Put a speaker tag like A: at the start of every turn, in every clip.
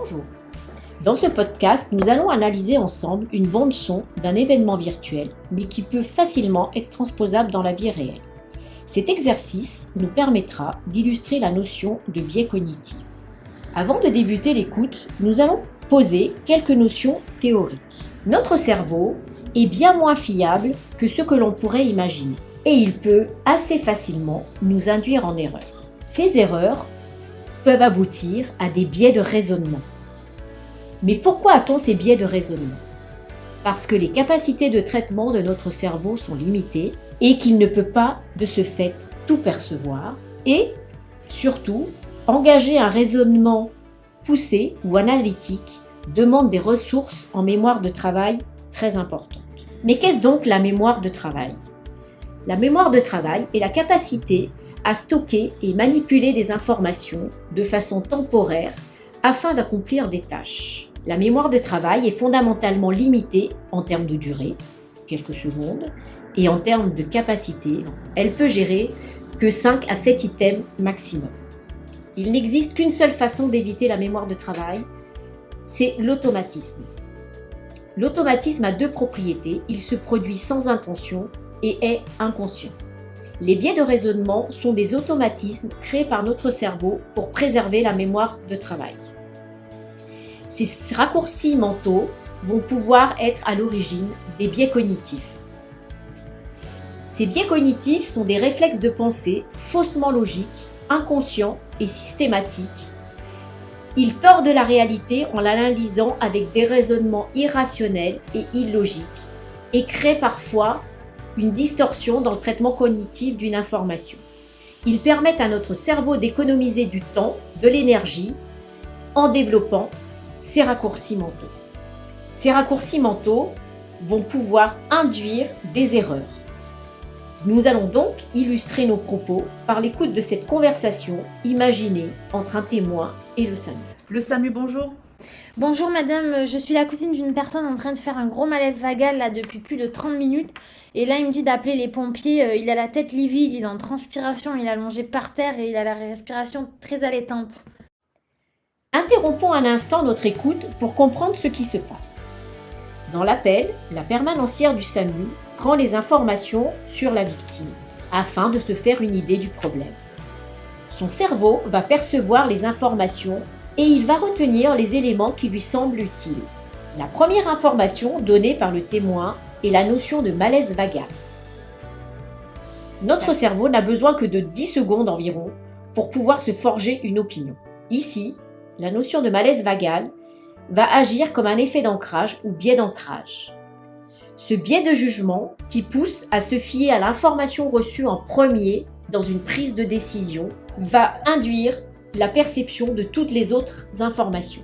A: Bonjour. Dans ce podcast, nous allons analyser ensemble une bande son d'un événement virtuel, mais qui peut facilement être transposable dans la vie réelle. Cet exercice nous permettra d'illustrer la notion de biais cognitif. Avant de débuter l'écoute, nous allons poser quelques notions théoriques. Notre cerveau est bien moins fiable que ce que l'on pourrait imaginer, et il peut assez facilement nous induire en erreur. Ces erreurs peuvent aboutir à des biais de raisonnement. Mais pourquoi a-t-on ces biais de raisonnement ? Parce que les capacités de traitement de notre cerveau sont limitées et qu'il ne peut pas, de ce fait, tout percevoir. Et, surtout, engager un raisonnement poussé ou analytique demande des ressources en mémoire de travail très importantes. Mais qu'est-ce donc la mémoire de travail ? La mémoire de travail est la capacité à stocker et manipuler des informations de façon temporaire afin d'accomplir des tâches. La mémoire de travail est fondamentalement limitée en termes de durée, quelques secondes, et en termes de capacité, elle peut gérer que 5 à 7 items maximum. Il n'existe qu'une seule façon d'éviter la mémoire de travail, c'est l'automatisme. L'automatisme a deux propriétés, il se produit sans intention et est inconscient. Les biais de raisonnement sont des automatismes créés par notre cerveau pour préserver la mémoire de travail. Ces raccourcis mentaux vont pouvoir être à l'origine des biais cognitifs. Ces biais cognitifs sont des réflexes de pensée faussement logiques, inconscients et systématiques. Ils tordent la réalité en l'analysant avec des raisonnements irrationnels et illogiques et créent parfois une distorsion dans le traitement cognitif d'une information. Ils permettent à notre cerveau d'économiser du temps, de l'énergie, en développant ces raccourcis mentaux. Ces raccourcis mentaux vont pouvoir induire des erreurs. Nous allons donc illustrer nos propos par l'écoute de cette conversation imaginée entre un témoin et le SAMU.
B: Le SAMU, bonjour.
C: Bonjour madame, je suis la cousine d'une personne en train de faire un gros malaise vagal là depuis plus de 30 minutes. Et là il me dit d'appeler les pompiers, il a la tête livide, il est en transpiration, il est allongé par terre et il a la respiration très allaitante.
A: Interrompons un instant notre écoute pour comprendre ce qui se passe. Dans l'appel, la permanencière du SAMU prend les informations sur la victime afin de se faire une idée du problème. Son cerveau va percevoir les informations et il va retenir les éléments qui lui semblent utiles. La première information donnée par le témoin est la notion de malaise vagal. Notre cerveau n'a besoin que de 10 secondes environ pour pouvoir se forger une opinion. Ici, la notion de malaise vagal va agir comme un effet d'ancrage ou biais d'ancrage. Ce biais de jugement qui pousse à se fier à l'information reçue en premier dans une prise de décision va induire la perception de toutes les autres informations.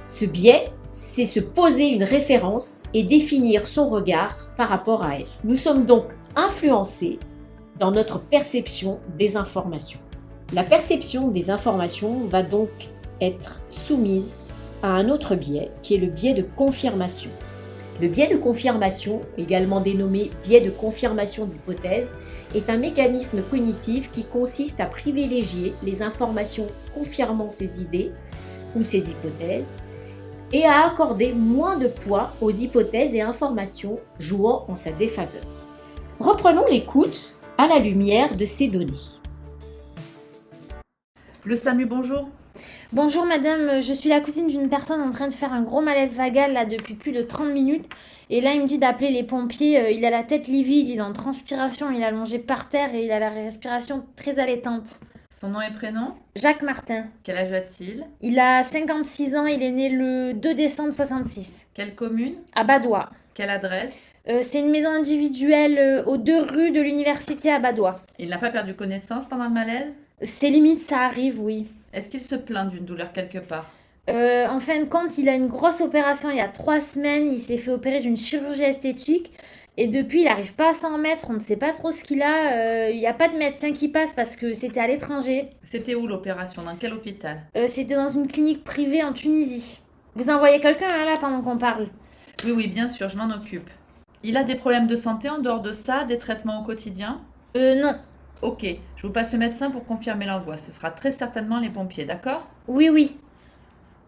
A: Ce biais, c'est se poser une référence et définir son regard par rapport à elle. Nous sommes donc influencés dans notre perception des informations. La perception des informations va donc être soumise à un autre biais qui est le biais de confirmation. Le biais de confirmation, également dénommé biais de confirmation d'hypothèse, est un mécanisme cognitif qui consiste à privilégier les informations confirmant ses idées ou ses hypothèses et à accorder moins de poids aux hypothèses et informations jouant en sa défaveur. Reprenons l'écoute à la lumière de ces données.
B: Le SAMU, bonjour.
C: Bonjour madame, je suis la cousine d'une personne en train de faire un gros malaise vagal là depuis plus de 30 minutes. Et là il me dit d'appeler les pompiers, il a la tête livide, il est en transpiration, il est allongé par terre et il a la respiration très allaitante.
B: Son nom et prénom ?
C: Jacques Martin.
B: Quel âge a-t-il ?
C: Il a 56 ans, il est né le 2 décembre 66.
B: Quelle commune ?
C: À Badois.
B: Quelle adresse ?
C: C'est une maison individuelle aux 2 rues de l'université à Badois.
B: Il n'a pas perdu connaissance pendant le malaise ?
C: C'est limite, ça arrive, oui.
B: Est-ce qu'il se plaint d'une douleur quelque part ?
C: En fin de compte, il a une grosse opération il y a 3 semaines. Il s'est fait opérer d'une chirurgie esthétique. Et depuis, il n'arrive pas à s'en remettre. On ne sait pas trop ce qu'il a. Il n'y a pas de médecin qui passe parce que c'était à l'étranger.
B: C'était où l'opération ? Dans quel hôpital ?
C: C'était dans une clinique privée en Tunisie. Vous envoyez quelqu'un là pendant qu'on parle ?
B: Oui, bien sûr, je m'en occupe. Il a des problèmes de santé en dehors de ça, des traitements au quotidien ?
C: Non.
B: Ok, je vous passe le médecin pour confirmer l'envoi. Ce sera très certainement les pompiers, d'accord ?
C: Oui.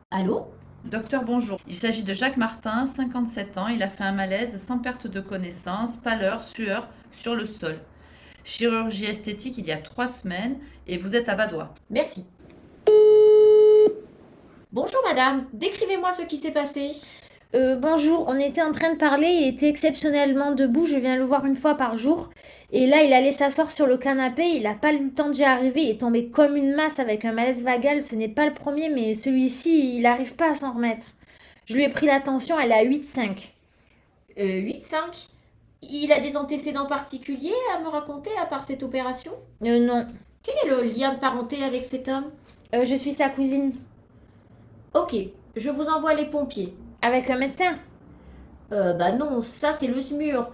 A: Allô?
B: Docteur, bonjour. Il s'agit de Jacques Martin, 57 ans. Il a fait un malaise sans perte de connaissance, pâleur, sueur sur le sol. Chirurgie esthétique il y a 3 semaines et vous êtes à Badois.
A: Merci. Bonjour madame, décrivez-moi ce qui s'est passé.
C: Bonjour, on était en train de parler, il était exceptionnellement debout, je viens le voir une fois par jour. Et là, il allait s'asseoir sur le canapé, il n'a pas eu le temps d'y arriver, il est tombé comme une masse avec un malaise vagal. Ce n'est pas le premier, mais celui-ci, il n'arrive pas à s'en remettre. Je lui ai pris la tension, elle est à 8,5.
A: 8,5. Il a des antécédents particuliers à me raconter à part cette opération?
C: Non.
A: Quel est le lien de parenté avec cet homme?
C: Je suis sa cousine.
A: Ok, je vous envoie les pompiers.
C: Avec un médecin?
A: Bah non, ça c'est le SMUR.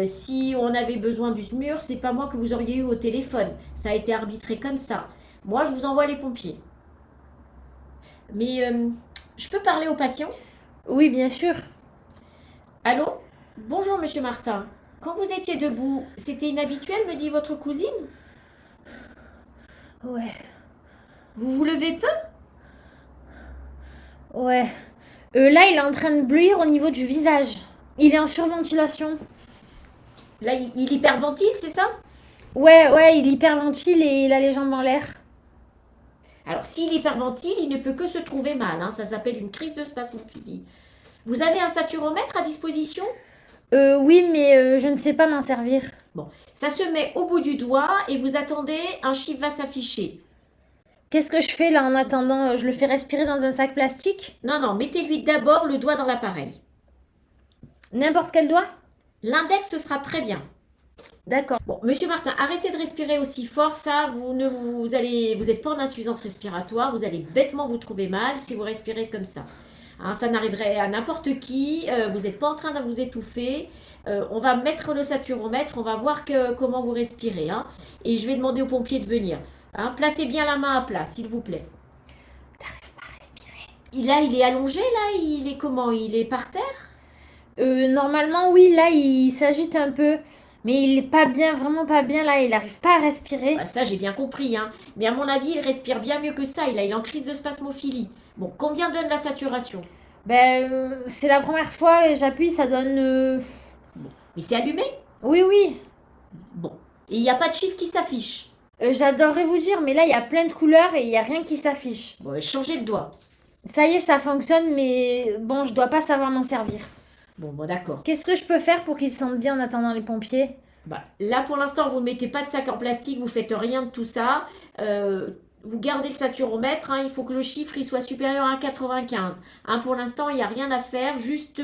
A: Si on avait besoin du SMUR, c'est pas moi que vous auriez eu au téléphone. Ça a été arbitré comme ça. Moi, je vous envoie les pompiers. Mais je peux parler au patient?
C: Oui, bien sûr.
A: Allô? Bonjour, monsieur Martin. Quand vous étiez debout, c'était inhabituel, me dit votre cousine?
C: Ouais.
A: Vous vous levez peu?
C: Ouais. Là, il est en train de bleuir au niveau du visage. Il est en surventilation.
A: Là, il hyperventile, c'est ça?
C: Ouais, il hyperventile et il a les jambes en l'air.
A: Alors, s'il hyperventile, il ne peut que se trouver mal, hein. Ça s'appelle une crise de spasmophilie. Vous avez un saturomètre à disposition?
C: Oui, mais je ne sais pas m'en servir.
A: Bon, ça se met au bout du doigt et vous attendez, un chiffre va s'afficher.
C: Qu'est-ce que je fais là en attendant? Je le fais respirer dans un sac plastique?
A: Non, mettez-lui d'abord le doigt dans l'appareil.
C: N'importe quel doigt?
A: L'index sera très bien.
C: D'accord.
A: Bon, monsieur Martin, arrêtez de respirer aussi fort, ça, vous n'êtes pas en insuffisance respiratoire, vous allez bêtement vous trouver mal si vous respirez comme ça. Hein, ça n'arriverait à n'importe qui, vous n'êtes pas en train de vous étouffer. On va mettre le saturomètre, on va voir comment vous respirez. Hein, et je vais demander aux pompiers de venir. Hein, placez bien la main à plat, s'il vous plaît.
C: T'arrives pas à respirer?
A: Là, il est allongé, là, il est comment? Il est par terre?
C: Normalement, oui, là, il s'agite un peu. Mais il est pas bien, vraiment pas bien, là, il n'arrive pas à respirer.
A: Bah, ça, j'ai bien compris, hein. Mais à mon avis, il respire bien mieux que ça. Il est en crise de spasmophilie. Bon, combien donne la saturation?
C: C'est la première fois, et j'appuie, ça donne...
A: Mais c'est allumé?
C: Oui.
A: Bon. Et il n'y a pas de chiffre qui s'affiche?
C: J'adorerais vous dire, mais là, il y a plein de couleurs et il n'y a rien qui s'affiche.
A: Bon, changez de doigt.
C: Ça y est, ça fonctionne, mais bon, je dois pas savoir m'en servir.
A: Bon, d'accord.
C: Qu'est-ce que je peux faire pour qu'il se sente bien en attendant les pompiers?
A: Bah, là, pour l'instant, vous ne mettez pas de sac en plastique, vous faites rien de tout ça. Vous gardez le saturomètre, hein, il faut que le chiffre il soit supérieur à 95. Hein, pour l'instant, il n'y a rien à faire, juste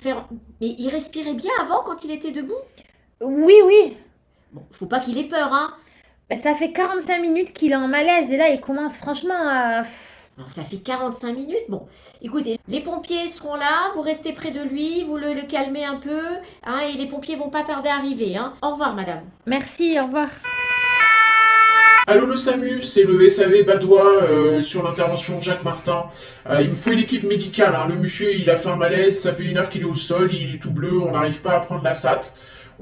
A: faire... Mais il respirait bien avant quand il était debout?
C: Oui.
A: Bon, faut pas qu'il ait peur, hein.
C: Ça fait 45 minutes qu'il est en malaise et là, il commence franchement à...
A: Alors, ça fait 45 minutes. Bon, écoutez, les pompiers seront là, vous restez près de lui, vous le calmez un peu, hein, et les pompiers vont pas tarder à arriver. Hein. Au revoir, madame.
C: Merci, au revoir.
D: Allô le SAMU, c'est le SAV Badois sur l'intervention de Jacques Martin. Il me faut une équipe médicale, hein. Le monsieur il a fait un malaise, ça fait 1 heure qu'il est au sol, il est tout bleu, on n'arrive pas à prendre la SAT.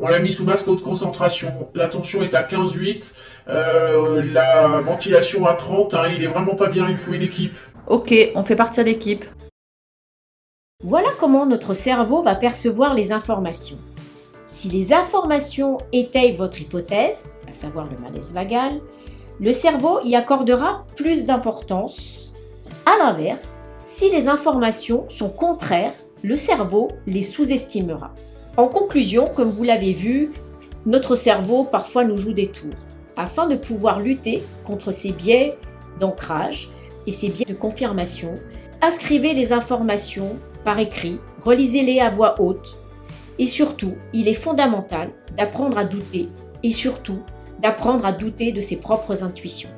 D: On l'a mis sous masque haute concentration, la tension est à 15,8, la ventilation à 30, hein. Il est vraiment pas bien, il faut une équipe.
B: Ok, on fait partir l'équipe.
A: Voilà comment notre cerveau va percevoir les informations. Si les informations étayent votre hypothèse, à savoir le malaise vagal, le cerveau y accordera plus d'importance. À l'inverse, si les informations sont contraires, le cerveau les sous-estimera. En conclusion, comme vous l'avez vu, notre cerveau parfois nous joue des tours. Afin de pouvoir lutter contre ces biais d'ancrage et ces biais de confirmation, inscrivez les informations par écrit, relisez-les à voix haute et surtout, il est fondamental d'apprendre à douter et surtout d'apprendre à douter de ses propres intuitions.